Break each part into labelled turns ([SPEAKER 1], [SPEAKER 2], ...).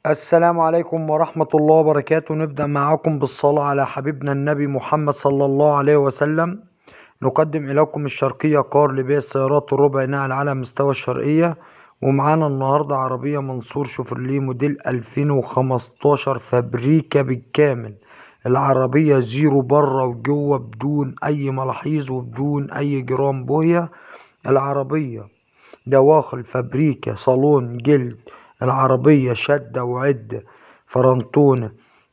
[SPEAKER 1] السلام عليكم ورحمة الله وبركاته. نبدأ معكم بالصلاة على حبيبنا النبي محمد صلى الله عليه وسلم. نقدم إليكم الشرقية كار لبيع السيارات الربع نقل على مستوى الشرقية. ومعانا النهاردة عربية منصور شوفرليه موديل 2015 فابريكا بالكامل. العربية زيرو بره وجوه بدون أي ملاحظ وبدون أي جرام بوية. العربية دواخل فابريكا صالون جلد. العربية شدة وعدة فرنتونة.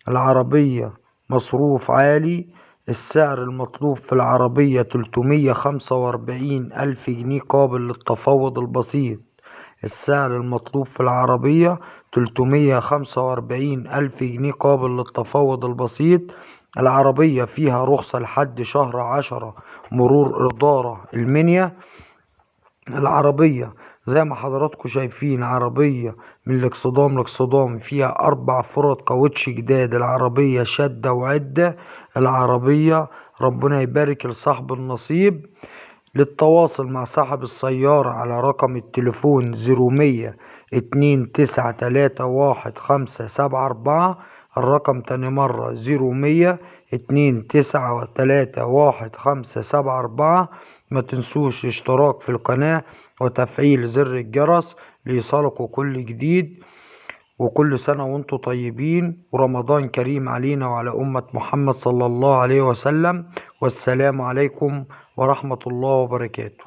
[SPEAKER 1] العربية مصروف عالي. السعر المطلوب في العربية 345 ألف جنيه قابل للتفاوض البسيط. السعر المطلوب في العربية 345 ألف جنيه قابل للتفاوض البسيط. العربية فيها رخصة لحد شهر 10 مرور إدارة المنيا. العربية زي ما حضراتكم شايفين عربية من الاكسدام لاكسدام، فيها 4 فرد كاوتش جداد. العربية شدة وعدة. العربية ربنا يبارك لصاحب النصيب. للتواصل مع صاحب السيارة على رقم التليفون 0100 2931 574. الرقم تاني مرة 0100 2931 574. ما تنسوش الاشتراك في القناة وتفعيل زر الجرس ليصلكوا كل جديد. وكل سنة وانتم طيبين، ورمضان كريم علينا وعلى أمة محمد صلى الله عليه وسلم. والسلام عليكم ورحمة الله وبركاته.